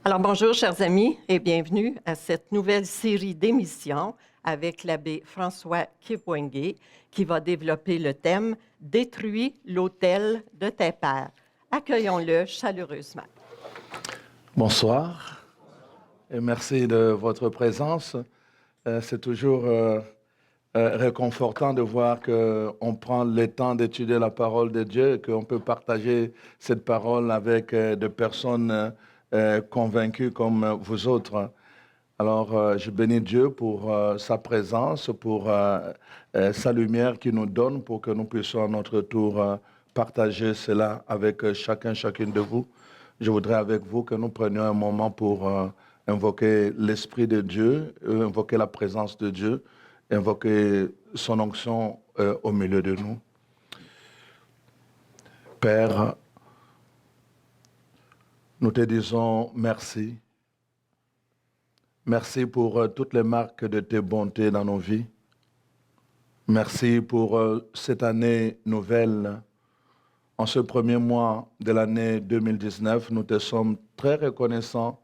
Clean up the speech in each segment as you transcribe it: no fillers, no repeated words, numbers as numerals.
Alors bonjour chers amis et bienvenue à cette nouvelle série d'émissions avec l'abbé François Kipwenge qui va développer le thème « Détruis l'autel de tes pères ». Accueillons-le chaleureusement. Bonsoir et merci de votre présence. C'est toujours réconfortant de voir qu'on prend le temps d'étudier la parole de Dieu et qu'on peut partager cette parole avec des personnes convaincues comme vous autres. Alors, je bénis Dieu pour sa présence, pour sa lumière qu'il nous donne, pour que nous puissions à notre tour partager cela avec chacune de vous. Je voudrais avec vous que nous prenions un moment pour invoquer l'Esprit de Dieu, invoquer la présence de Dieu, invoquer son onction au milieu de nous. Père, nous te disons merci. Merci pour toutes les marques de tes bontés dans nos vies. Merci pour cette année nouvelle. En ce premier mois de l'année 2019, nous te sommes très reconnaissants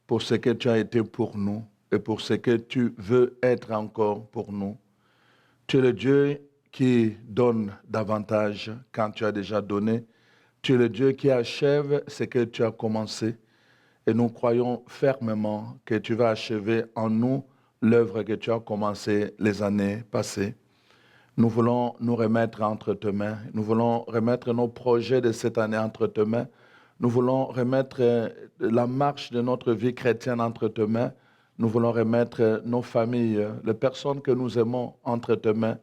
pour ce que tu as été pour nous et pour ce que tu veux être encore pour nous. Tu es le Dieu qui donne davantage quand tu as déjà donné. Tu es le Dieu qui achève ce que tu as commencé. Et nous croyons fermement que tu vas achever en nous l'œuvre que tu as commencée les années passées. Nous voulons nous remettre entre tes mains. Nous voulons remettre nos projets de cette année entre tes mains. Nous voulons remettre la marche de notre vie chrétienne entre tes mains. Nous voulons remettre nos familles, les personnes que nous aimons entre tes mains,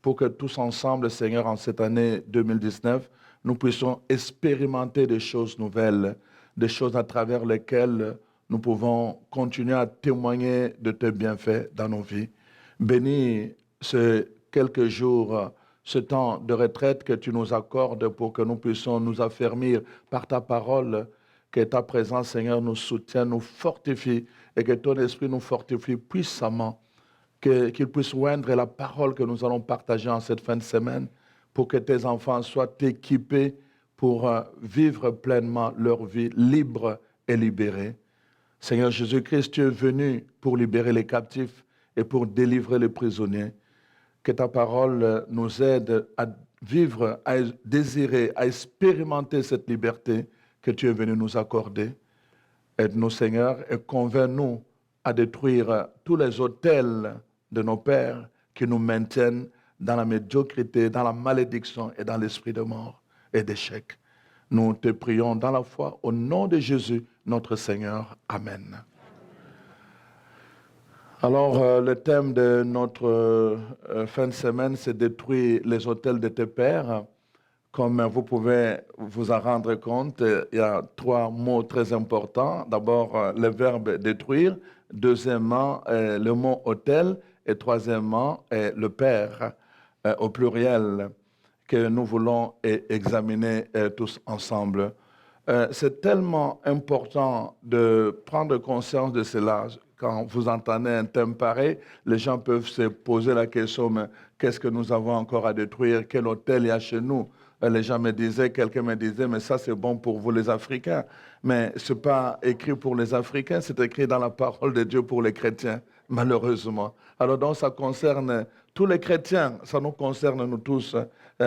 pour que tous ensemble, Seigneur, en cette année 2019, nous puissions expérimenter des choses nouvelles, des choses à travers lesquelles nous pouvons continuer à témoigner de tes bienfaits dans nos vies. Bénis ce quelques jours, ce temps de retraite que tu nous accordes pour que nous puissions nous affermir par ta parole, que ta présence, Seigneur, nous soutienne, nous fortifie et que ton esprit nous fortifie puissamment, qu'il puisse oindre la parole que nous allons partager en cette fin de semaine pour que tes enfants soient équipés pour vivre pleinement leur vie libre et libérée. Seigneur Jésus-Christ, tu es venu pour libérer les captifs et pour délivrer les prisonniers. Que ta parole nous aide à vivre, à désirer, à expérimenter cette liberté que tu es venu nous accorder. Aide-nous, Seigneur, et convainc-nous à détruire tous les autels de nos pères qui nous maintiennent dans la médiocrité, dans la malédiction et dans l'esprit de mort et d'échec. Nous te prions dans la foi au nom de Jésus, notre Seigneur. Amen. Alors, le thème de notre fin de semaine, c'est détruire les autels de tes pères. Comme vous pouvez vous en rendre compte, il y a trois mots très importants. D'abord, le verbe détruire. Deuxièmement, le mot autel. Et troisièmement, le père, au pluriel, que nous voulons examiner tous ensemble. C'est tellement important de prendre conscience de cela. Quand vous entendez un thème pareil, les gens peuvent se poser la question, mais qu'est-ce que nous avons encore à détruire? Quel hôtel il y a chez nous? Les gens me disaient, quelqu'un me disait, mais ça c'est bon pour vous les Africains. Mais ce n'est pas écrit pour les Africains, c'est écrit dans la parole de Dieu pour les chrétiens, malheureusement. Alors donc ça concerne tous les chrétiens, ça nous concerne nous tous,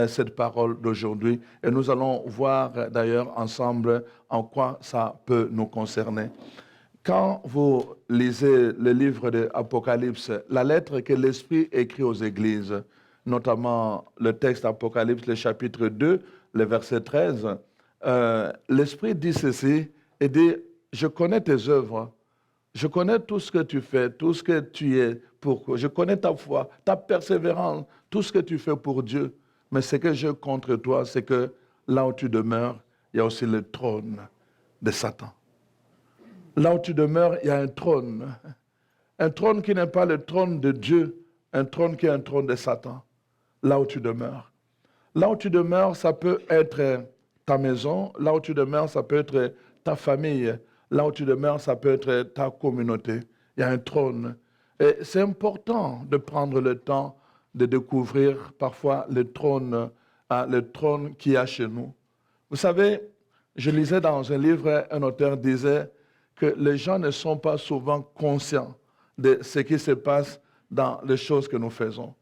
cette parole d'aujourd'hui. Et nous allons voir d'ailleurs ensemble en quoi ça peut nous concerner. Quand vous lisez le livre de l'Apocalypse, la lettre que l'Esprit écrit aux églises, notamment le texte Apocalypse, le chapitre 2, le verset 13, l'Esprit dit ceci, et dit, je connais tes œuvres, je connais tout ce que tu fais, tout ce que tu es, je connais ta foi, ta persévérance, tout ce que tu fais pour Dieu. Mais ce que j'ai contre toi, c'est que là où tu demeures, il y a aussi le trône de Satan. Là où tu demeures, il y a un trône. Un trône qui n'est pas le trône de Dieu, un trône qui est un trône de Satan. Là où tu demeures. Là où tu demeures, ça peut être ta maison. Là où tu demeures, ça peut être ta famille. Là où tu demeures, ça peut être ta communauté. Il y a un trône. Et c'est important de prendre le temps de découvrir parfois le trône qu'il y a chez nous. Vous savez, je lisais dans un livre, un auteur disait que les gens ne sont pas souvent conscients de ce qui se passe dans les choses que nous faisons.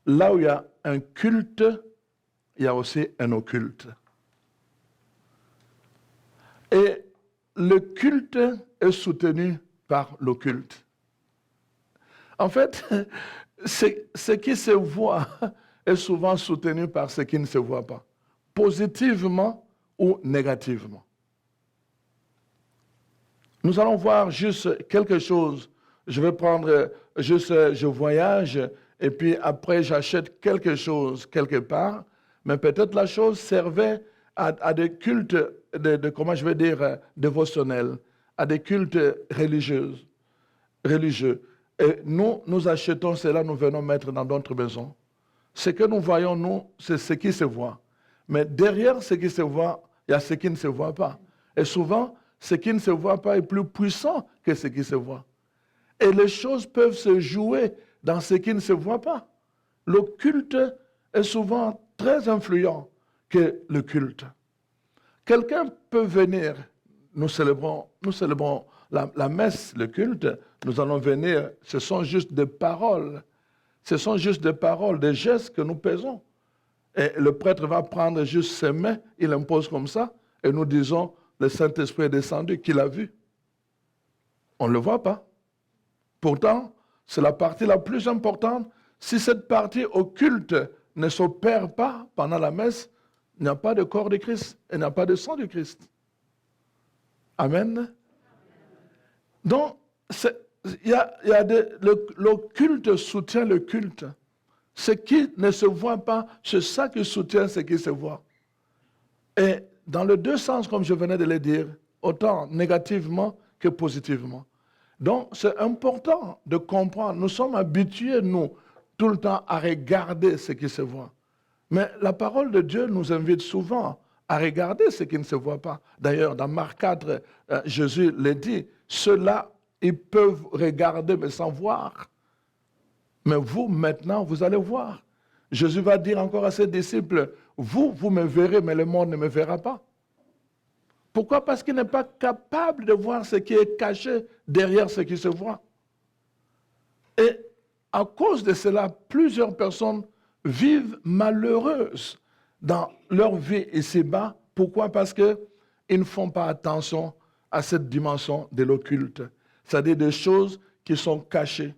Là où il y a un culte, il y a aussi un occulte. Et le culte est soutenu par l'occulte. En fait, ce qui se voit est souvent soutenu par ce qui ne se voit pas, positivement ou négativement. Nous allons voir juste quelque chose. Je vais prendre juste, je voyage, et puis après j'achète quelque chose quelque part, mais peut-être la chose servait à des cultes, comment je vais dire, dévotionnels, à des cultes religieux. Et nous achetons cela, nous venons mettre dans notre maison. Ce que nous voyons, nous, c'est ce qui se voit. Mais derrière ce qui se voit, il y a ce qui ne se voit pas. Et souvent, ce qui ne se voit pas est plus puissant que ce qui se voit. Et les choses peuvent se jouer dans ce qui ne se voit pas. Le culte est souvent très influent que le culte. Quelqu'un peut venir, nous célébrons la messe, le culte, nous allons venir, ce sont juste des paroles. Ce sont juste des paroles, des gestes que nous faisons. Et le prêtre va prendre juste ses mains, il impose comme ça, et nous disons, le Saint-Esprit est descendu, qu'il a vu. On ne le voit pas. Pourtant, c'est la partie la plus importante. Si cette partie occulte ne s'opère pas pendant la messe, il n'y a pas de corps de Christ, il n'y a pas de sang du Christ. Amen. Donc, le culte soutient le culte. Ce qui ne se voit pas, c'est ça qui soutient ce qui se voit. Et dans les deux sens, comme je venais de le dire, autant négativement que positivement. Donc, c'est important de comprendre. Nous sommes habitués, nous, tout le temps à regarder ce qui se voit. Mais la parole de Dieu nous invite souvent à regarder ce qui ne se voit pas. D'ailleurs, dans Marc 4, Jésus le dit, ceux-là, ils peuvent regarder mais sans voir. Mais vous, maintenant, vous allez voir. Jésus va dire encore à ses disciples, vous me verrez, mais le monde ne me verra pas. Pourquoi? Parce qu'il n'est pas capable de voir ce qui est caché derrière ce qui se voit. Et à cause de cela, plusieurs personnes vivent malheureuses dans leur vie ici-bas. Pourquoi? Parce qu'ils ne font pas attention à cette dimension de l'occulte. C'est-à-dire des choses qui sont cachées,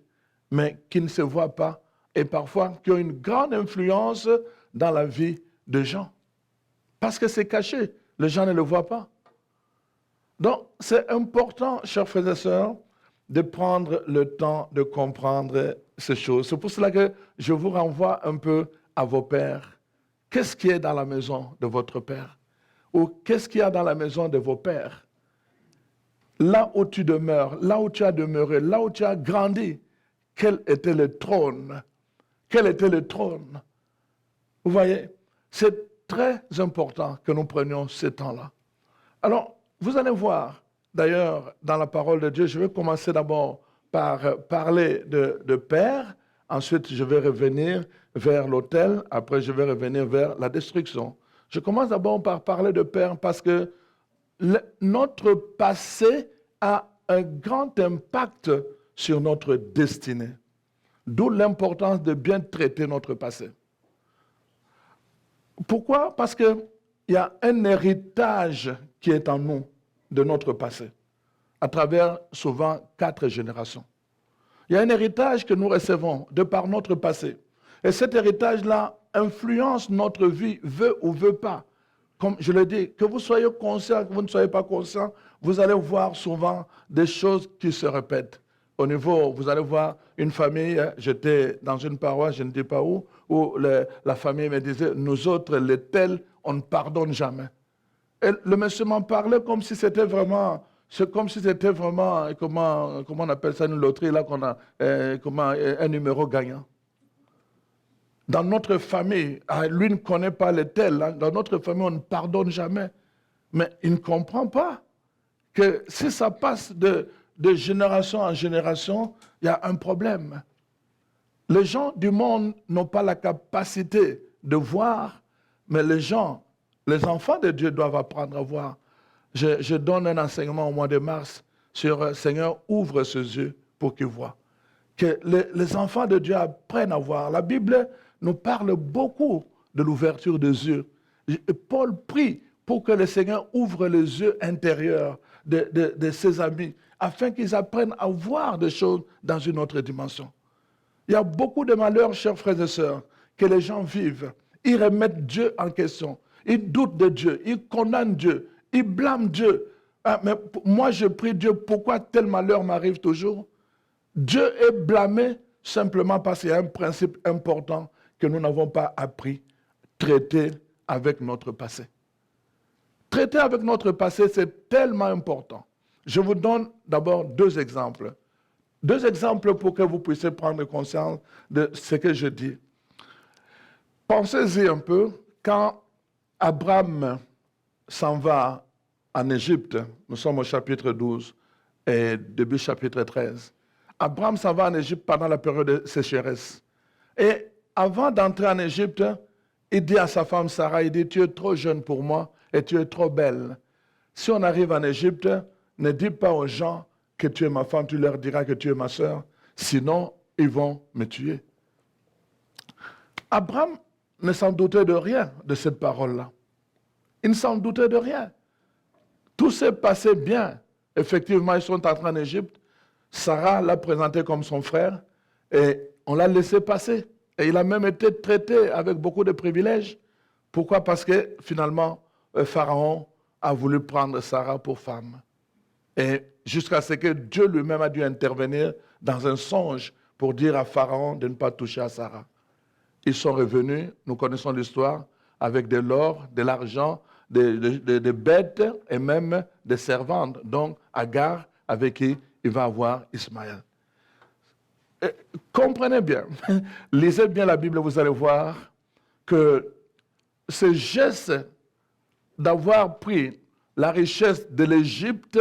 mais qui ne se voient pas, et parfois qui ont une grande influence dans la vie des gens. Parce que c'est caché, les gens ne le voient pas. Donc, c'est important, chers frères et sœurs, de prendre le temps de comprendre ces choses. C'est pour cela que je vous renvoie un peu à vos pères. Qu'est-ce qui est dans la maison de votre père? Ou qu'est-ce qu'il y a dans la maison de vos pères? Là où tu demeures, là où tu as demeuré, là où tu as grandi, quel était le trône? Quel était le trône? Vous voyez, c'est très important que nous prenions ce temps-là. Alors, vous allez voir, d'ailleurs, dans la parole de Dieu, je vais commencer d'abord par parler de père, ensuite je vais revenir vers l'autel, après je vais revenir vers la destruction. Je commence d'abord par parler de père parce que notre passé a un grand impact sur notre destinée. D'où l'importance de bien traiter notre passé. Pourquoi? Parce qu'il y a un héritage qui est en nous de notre passé, à travers souvent 4 générations. Il y a un héritage que nous recevons de par notre passé. Et cet héritage-là influence notre vie, veut ou veut pas. Comme je le dis, que vous soyez conscient, que vous ne soyez pas conscient, vous allez voir souvent des choses qui se répètent. Au niveau, vous allez voir une famille, j'étais dans une paroisse, je ne dis pas où la famille me disait, nous autres, les tels, on ne pardonne jamais. Et le monsieur m'en parlait comme si c'était vraiment, comment on appelle ça, une loterie, là, qu'on a, un numéro gagnant. Dans notre famille, lui ne connaît pas les tels, hein, dans notre famille, on ne pardonne jamais. Mais il ne comprend pas que si ça passe de génération en génération, il y a un problème. Les gens du monde n'ont pas la capacité de voir, mais les enfants de Dieu doivent apprendre à voir. Je donne un enseignement au mois de mars sur Seigneur, ouvre ses yeux pour qu'il voie. Que les enfants de Dieu apprennent à voir. La Bible nous parle beaucoup de l'ouverture des yeux. Paul prie pour que le Seigneur ouvre les yeux intérieurs de ses amis, afin qu'ils apprennent à voir des choses dans une autre dimension. Il y a beaucoup de malheurs, chers frères et sœurs, que les gens vivent. Ils remettent Dieu en question. Ils doutent de Dieu. Ils condamnent Dieu. Ils blâment Dieu. Ah, mais moi, je prie Dieu, pourquoi tel malheur m'arrive toujours? Dieu est blâmé simplement parce qu'il y a un principe important que nous n'avons pas appris. Traiter avec notre passé. Traiter avec notre passé, c'est tellement important. Je vous donne d'abord 2 exemples. 2 exemples pour que vous puissiez prendre conscience de ce que je dis. Pensez-y un peu, quand Abraham s'en va en Égypte, nous sommes au chapitre 12 et début chapitre 13. Abraham s'en va en Égypte pendant la période de sécheresse. Et avant d'entrer en Égypte, il dit à sa femme Sarah, il dit, tu es trop jeune pour moi et tu es trop belle. Si on arrive en Égypte, ne dis pas aux gens que tu es ma femme, tu leur diras que tu es ma sœur, sinon ils vont me tuer. Abraham ne s'en doutait de rien de cette parole-là. Il ne s'en doutait de rien. Tout s'est passé bien. Effectivement, ils sont entrés en Égypte. Sarah l'a présenté comme son frère et on l'a laissé passer. Et il a même été traité avec beaucoup de privilèges. Pourquoi? Parce que finalement, Pharaon a voulu prendre Sarah pour femme. Et jusqu'à ce que Dieu lui-même a dû intervenir dans un songe pour dire à Pharaon de ne pas toucher à Sarah. Ils sont revenus, nous connaissons l'histoire, avec de l'or, de l'argent, des bêtes et même des servantes. Donc Agar, avec qui il va avoir Ismaël. Et comprenez bien, lisez bien la Bible, vous allez voir que ce geste d'avoir pris la richesse de l'Égypte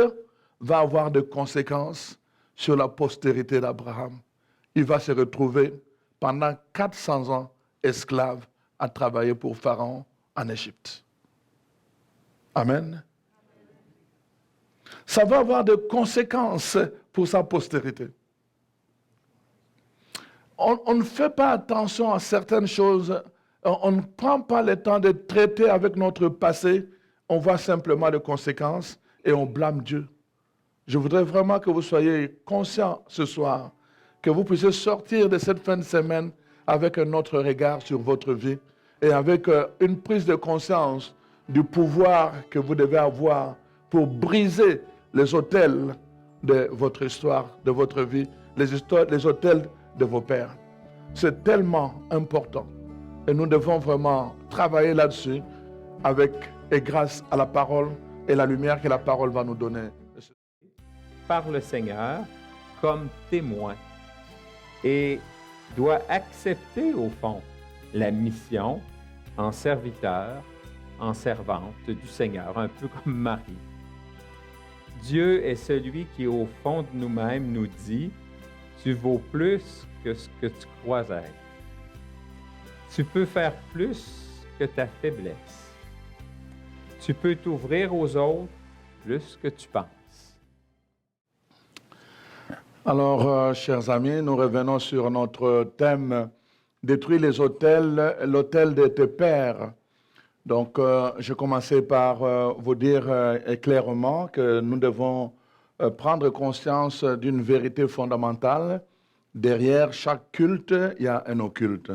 va avoir des conséquences sur la postérité d'Abraham. Il va se retrouver pendant 400 ans esclave à travailler pour Pharaon en Égypte. Amen. Ça va avoir des conséquences pour sa postérité. On ne fait pas attention à certaines choses, on ne prend pas le temps de traiter avec notre passé, on voit simplement les conséquences et on blâme Dieu. Je voudrais vraiment que vous soyez conscients ce soir, que vous puissiez sortir de cette fin de semaine avec un autre regard sur votre vie et avec une prise de conscience du pouvoir que vous devez avoir pour briser les autels de votre histoire, de votre vie, les autels de vos pères. C'est tellement important et nous devons vraiment travailler là-dessus avec et grâce à la parole et la lumière que la parole va nous donner. Par le Seigneur comme témoin et doit accepter au fond la mission en serviteur, en servante du Seigneur, un peu comme Marie. Dieu est celui qui au fond de nous-mêmes nous dit « Tu vaux plus que ce que tu crois être. Tu peux faire plus que ta faiblesse. Tu peux t'ouvrir aux autres plus que tu penses. » Alors, chers amis, nous revenons sur notre thème « Détruire les autels, l'autel de tes pères ». Donc, je commençais par vous dire clairement que nous devons prendre conscience d'une vérité fondamentale. Derrière chaque culte, il y a un occulte.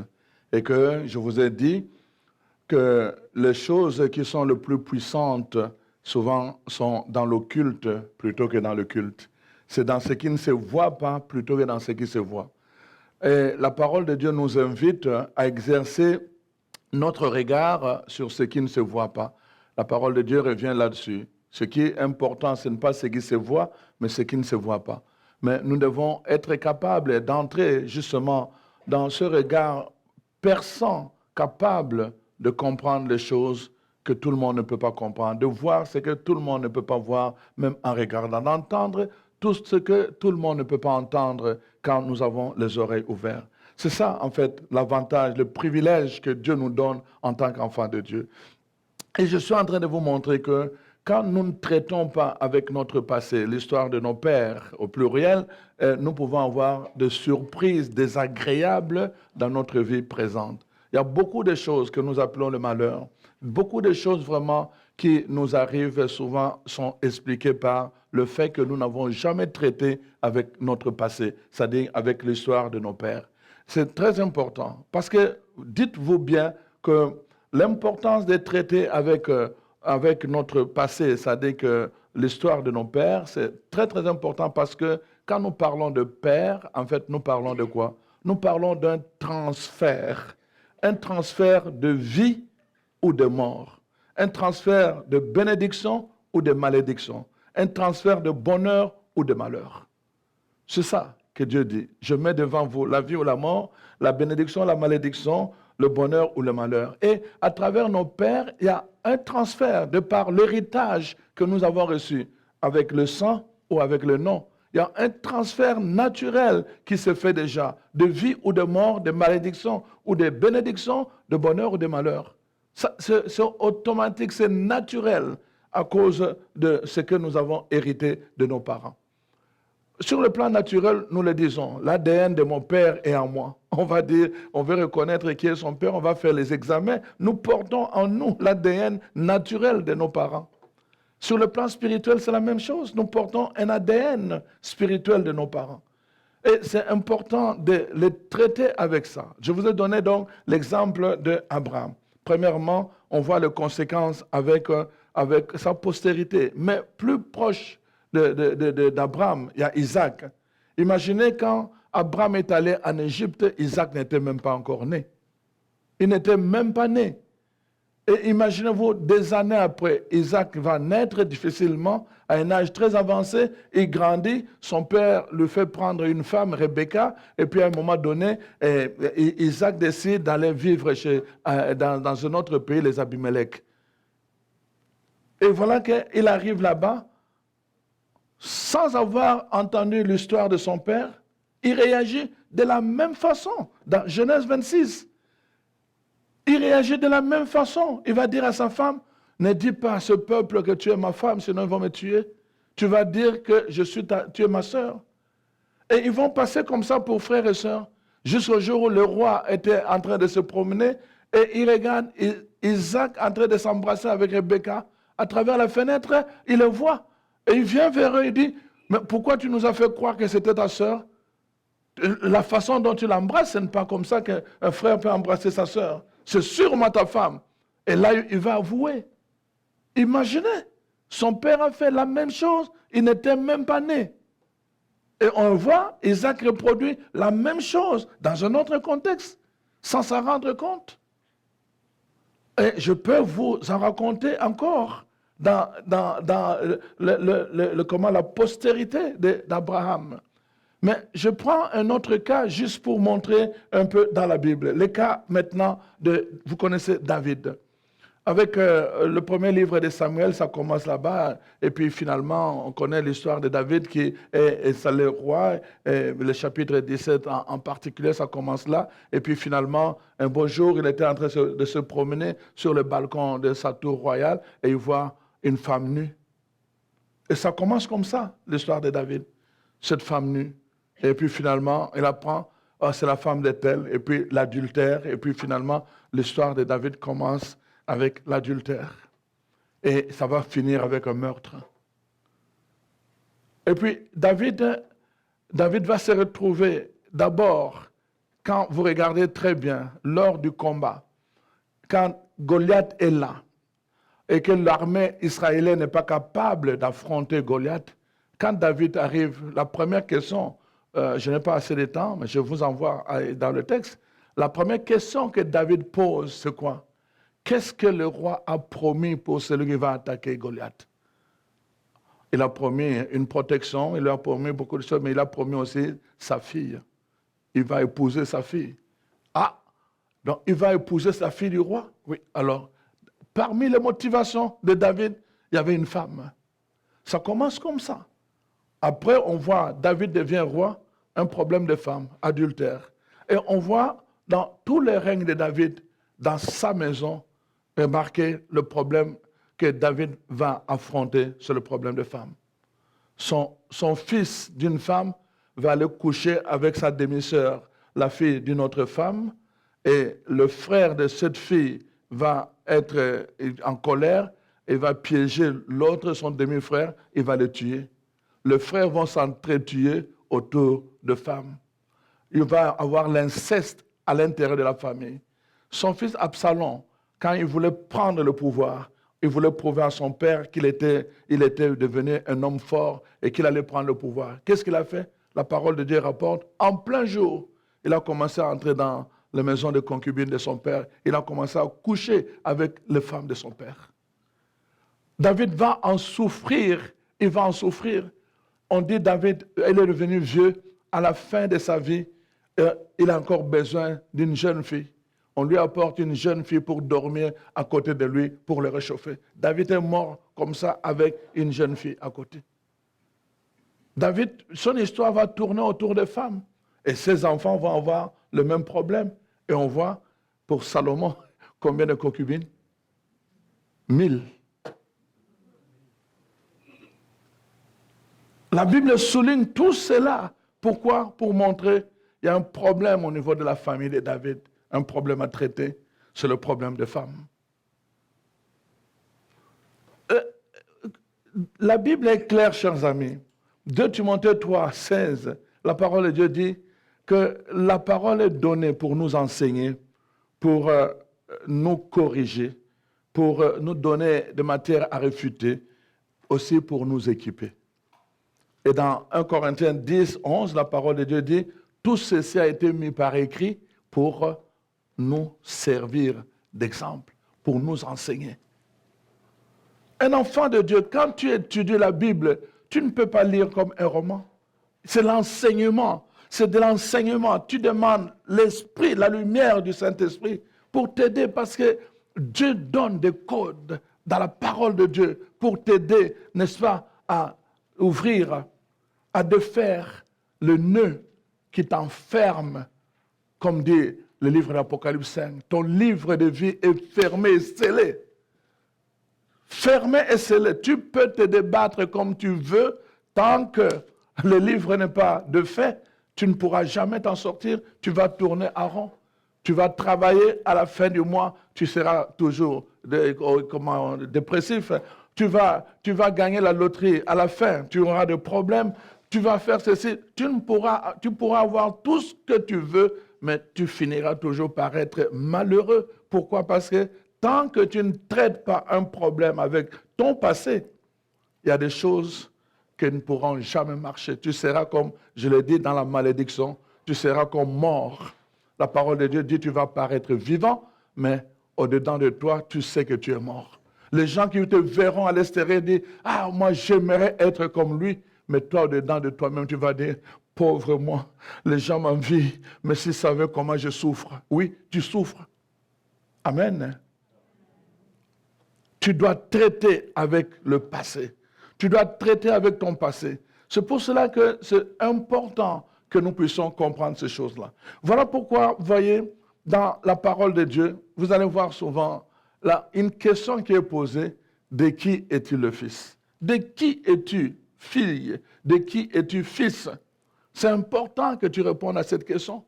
Et que je vous ai dit que les choses qui sont les plus puissantes, souvent, sont dans l'occulte plutôt que dans le culte. C'est dans ce qui ne se voit pas plutôt que dans ce qui se voit. Et la parole de Dieu nous invite à exercer notre regard sur ce qui ne se voit pas. La parole de Dieu revient là-dessus. Ce qui est important, ce n'est pas ce qui se voit, mais ce qui ne se voit pas. Mais nous devons être capables d'entrer justement dans ce regard perçant, capable de comprendre les choses que tout le monde ne peut pas comprendre, de voir ce que tout le monde ne peut pas voir, même en regardant, d'entendre tout ce que tout le monde ne peut pas entendre quand nous avons les oreilles ouvertes. C'est ça, en fait, l'avantage, le privilège que Dieu nous donne en tant qu'enfants de Dieu. Et je suis en train de vous montrer que quand nous ne traitons pas avec notre passé, l'histoire de nos pères au pluriel, nous pouvons avoir des surprises désagréables dans notre vie présente. Il y a beaucoup de choses que nous appelons le malheur. Beaucoup de choses vraiment qui nous arrivent souvent sont expliquées par le fait que nous n'avons jamais traité avec notre passé, c'est-à-dire avec l'histoire de nos pères. C'est très important parce que dites-vous bien que l'importance de traiter avec notre passé, c'est-à-dire que l'histoire de nos pères, c'est très très important parce que quand nous parlons de père, en fait, nous parlons de quoi? Nous parlons d'un transfert de vie ou de mort, un transfert de bénédiction ou de malédiction, un transfert de bonheur ou de malheur. C'est ça que Dieu dit. Je mets devant vous la vie ou la mort, la bénédiction, la malédiction, le bonheur ou le malheur. Et à travers nos pères, il y a un transfert de par l'héritage que nous avons reçu avec le sang ou avec le nom. Il y a un transfert naturel qui se fait déjà, de vie ou de mort, de malédiction ou de bénédiction, de bonheur ou de malheur. C'est automatique, c'est naturel à cause de ce que nous avons hérité de nos parents. Sur le plan naturel, nous le disons, l'ADN de mon père est en moi. On va dire, on veut reconnaître qui est son père, on va faire les examens. Nous portons en nous l'ADN naturel de nos parents. Sur le plan spirituel, c'est la même chose. Nous portons un ADN spirituel de nos parents. Et c'est important de les traiter avec ça. Je vous ai donné donc l'exemple d'Abraham. Premièrement, on voit les conséquences avec sa postérité. Mais plus proche d'Abraham, il y a Isaac. Imaginez quand Abraham est allé en Égypte, Isaac n'était même pas encore né. Il n'était même pas né. Et imaginez-vous, des années après, Isaac va naître difficilement, à un âge très avancé, il grandit, son père lui fait prendre une femme, Rebecca, et puis à un moment donné, Isaac décide d'aller vivre dans un autre pays, les Abimelech. Et voilà qu'il arrive là-bas, sans avoir entendu l'histoire de son père, il réagit de la même façon, dans Genèse 26. Il réagit de la même façon. Il va dire à sa femme, ne dis pas à ce peuple que tu es ma femme, sinon ils vont me tuer. Tu vas dire que tu es ma sœur. Et ils vont passer comme ça pour frères et sœurs, jusqu'au jour où le roi était en train de se promener et il regarde Isaac en train de s'embrasser avec Rebecca. À travers la fenêtre, il le voit. Et il vient vers eux et dit, mais pourquoi tu nous as fait croire que c'était ta sœur? La façon dont tu l'embrasses, ce n'est pas comme ça qu'un frère peut embrasser sa sœur. C'est sûrement ta femme. Et là, il va avouer. Imaginez, son père a fait la même chose, il n'était même pas né. Et on voit, Isaac reproduit la même chose dans un autre contexte, sans s'en rendre compte. Et je peux vous en raconter encore dans la postérité d'Abraham. Mais je prends un autre cas juste pour montrer un peu dans la Bible. Le cas maintenant vous connaissez David. Avec le premier livre de Samuel, ça commence là-bas. Et puis finalement, on connaît l'histoire de David qui est le roi. Et le chapitre 17 en particulier, ça commence là. Et puis finalement, un beau jour, il était en train de se promener sur le balcon de sa tour royale et il voit une femme nue. Et ça commence comme ça, l'histoire de David. Cette femme nue. Et puis finalement, il apprend, oh, c'est la femme de tel, et puis l'adultère, et puis finalement, l'histoire de David commence avec l'adultère. Et ça va finir avec un meurtre. Et puis David va se retrouver d'abord, quand vous regardez très bien, lors du combat, quand Goliath est là, et que l'armée israélienne n'est pas capable d'affronter Goliath, quand David arrive, la première question, je n'ai pas assez de temps, mais je vous envoie dans le texte. La première question que David pose, c'est quoi? Qu'est-ce que le roi a promis pour celui qui va attaquer Goliath? Il a promis une protection, il a promis beaucoup de choses, mais il a promis aussi sa fille. Il va épouser sa fille. Ah, donc il va épouser sa fille du roi? Oui, alors, parmi les motivations de David, il y avait une femme. Ça commence comme ça. Après, on voit David devient roi, un problème de femme, adultère. Et on voit dans tous les règnes de David, dans sa maison, remarquer le problème que David va affronter, c'est le problème des femmes. Son fils d'une femme va aller coucher avec sa demi-sœur, la fille d'une autre femme, et le frère de cette fille va être en colère et va piéger l'autre, son demi-frère, et va le tuer. Les frères vont s'entretuer autour de femmes. Il va avoir l'inceste à l'intérieur de la famille. Son fils Absalom, quand il voulait prendre le pouvoir, il voulait prouver à son père qu'il était devenu un homme fort et qu'il allait prendre le pouvoir. Qu'est-ce qu'il a fait? La parole de Dieu rapporte, en plein jour, il a commencé à entrer dans la maison de concubine de son père. Il a commencé à coucher avec les femmes de son père. David va en souffrir, il va en souffrir. On dit David, il est devenu vieux, à la fin de sa vie, il a encore besoin d'une jeune fille. On lui apporte une jeune fille pour dormir à côté de lui, pour le réchauffer. David est mort comme ça avec une jeune fille à côté. David, son histoire va tourner autour des femmes. Et ses enfants vont avoir le même problème. Et on voit, pour Salomon, combien de concubines? 1000. La Bible souligne tout cela. Pourquoi? Pour montrer qu'il y a un problème au niveau de la famille de David. Un problème à traiter, c'est le problème des femmes. La Bible est claire, chers amis. 2 Timothée 3, 16, la parole de Dieu dit que la parole est donnée pour nous enseigner, pour nous corriger, pour nous donner de matière à réfuter, aussi pour nous équiper. Et dans 1 Corinthiens 10, 11, la parole de Dieu dit, tout ceci a été mis par écrit pour nous servir d'exemple, pour nous enseigner. Un enfant de Dieu, quand tu étudies la Bible, tu ne peux pas lire comme un roman. C'est l'enseignement. C'est de l'enseignement. Tu demandes l'esprit, la lumière du Saint-Esprit pour t'aider parce que Dieu donne des codes dans la parole de Dieu pour t'aider, n'est-ce pas, à ouvrir, à défaire le nœud qui t'enferme, comme dit le livre de l'Apocalypse 5. Ton livre de vie est fermé et scellé. Fermé et scellé. Tu peux te débattre comme tu veux, tant que le livre n'est pas de fait, tu ne pourras jamais t'en sortir, tu vas tourner à rond. Tu vas travailler à la fin du mois, tu seras toujours dépressif. Tu vas gagner la loterie à la fin, tu auras des problèmes, tu vas faire ceci. Tu pourras avoir tout ce que tu veux, mais tu finiras toujours par être malheureux. Pourquoi? Parce que tant que tu ne traites pas un problème avec ton passé, il y a des choses qui ne pourront jamais marcher. Tu seras comme, je l'ai dit dans la malédiction, tu seras comme mort. La parole de Dieu dit, tu vas paraître vivant, mais au-dedans de toi, tu sais que tu es mort. Les gens qui te verront à l'extérieur disent, ah, moi j'aimerais être comme lui, mais toi, au-dedans de toi-même, tu vas dire, pauvre moi, les gens m'envient, mais s'ils savaient comment je souffre. Oui, tu souffres. Amen. Tu dois traiter avec le passé. Tu dois traiter avec ton passé. C'est pour cela que c'est important que nous puissions comprendre ces choses-là. Voilà pourquoi, vous voyez, dans la parole de Dieu, vous allez voir souvent là, une question qui est posée, de qui es-tu le fils? De qui es-tu fille? De qui es-tu fils? C'est important que tu répondes à cette question.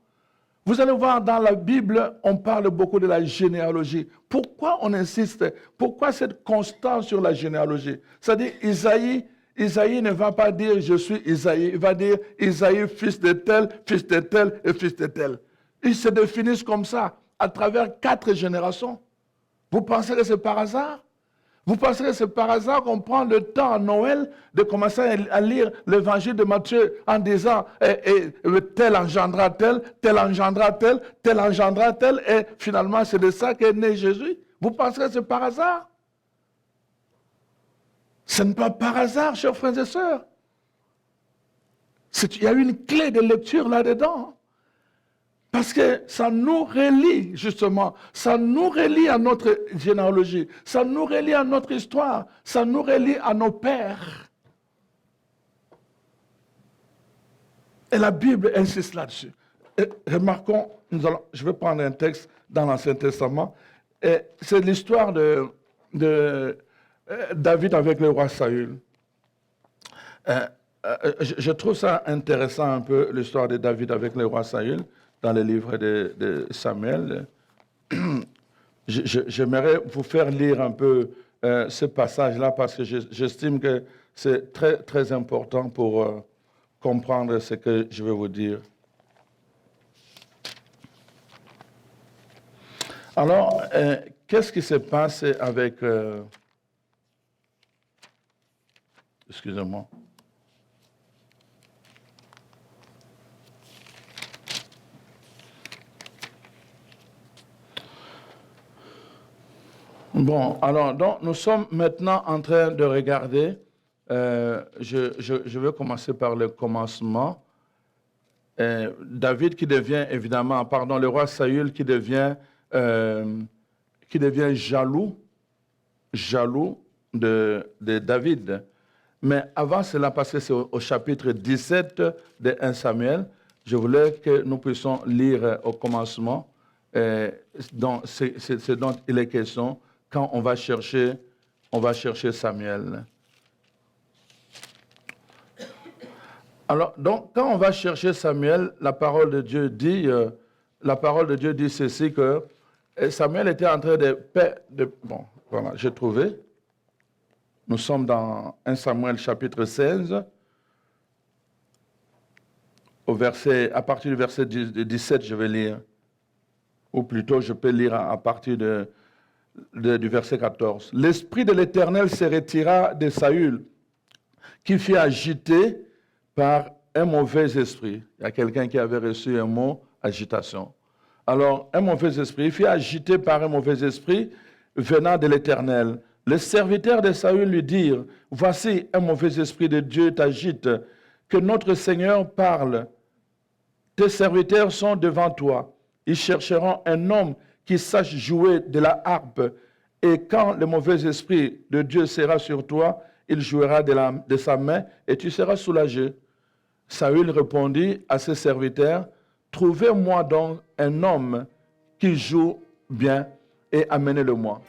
Vous allez voir, dans la Bible, on parle beaucoup de la généalogie. Pourquoi on insiste? Pourquoi cette constance sur la généalogie? C'est-à-dire, Isaïe ne va pas dire « je suis Isaïe », il va dire « Isaïe, fils de tel et fils de tel ». Ils se définissent comme ça, à travers 4 générations. Vous pensez que c'est par hasard? Vous pensez que c'est par hasard qu'on prend le temps à Noël de commencer à lire l'évangile de Matthieu en disant tel engendra tel, tel engendra tel, tel engendra tel, et finalement c'est de ça qu'est né Jésus? Vous pensez que c'est par hasard? Ce n'est pas par hasard, chers frères et sœurs. Il y a une clé de lecture là-dedans. Parce que ça nous relie, justement, ça nous relie à notre généalogie, ça nous relie à notre histoire, ça nous relie à nos pères. Et la Bible insiste là-dessus. Et remarquons, je vais prendre un texte dans l'Ancien Testament, et c'est l'histoire de David avec le roi Saül. Je trouve ça intéressant un peu, l'histoire de David avec le roi Saül, dans le livre de Samuel. J'aimerais vous faire lire un peu ce passage-là parce que j'estime que c'est très, très important pour comprendre ce que je vais vous dire. Alors, qu'est-ce qui se passe avec... excusez-moi. Bon, alors, donc, nous sommes maintenant en train de regarder, je vais commencer par le commencement. David qui devient, évidemment, pardon, le roi Saül qui devient jaloux de David. Mais avant cela, parce que c'est au chapitre 17 de 1 Samuel, je voulais que nous puissions lire au commencement ce dont il est question quand on va chercher Samuel. Alors, donc, quand on va chercher Samuel, la parole de Dieu dit ceci, que Samuel était en train de... Bon, voilà, j'ai trouvé. Nous sommes dans 1 Samuel chapitre 16, à partir du verset 17, je vais lire. Ou plutôt, je peux lire à partir du verset 14. L'Esprit de l'Éternel se retira de Saül, qui fut agité par un mauvais esprit. Il y a quelqu'un qui avait reçu un mot, agitation. Alors, un mauvais esprit, il fut agité par un mauvais esprit venant de l'Éternel. Les serviteurs de Saül lui dirent, « Voici, un mauvais esprit de Dieu t'agite, que notre Seigneur parle. Tes serviteurs sont devant toi. Ils chercheront un homme qui sache jouer de la harpe, et quand le mauvais esprit de Dieu sera sur toi, il jouera de sa main, et tu seras soulagé. » Saül répondit à ses serviteurs, « Trouvez-moi donc un homme qui joue bien, et amenez-le-moi. »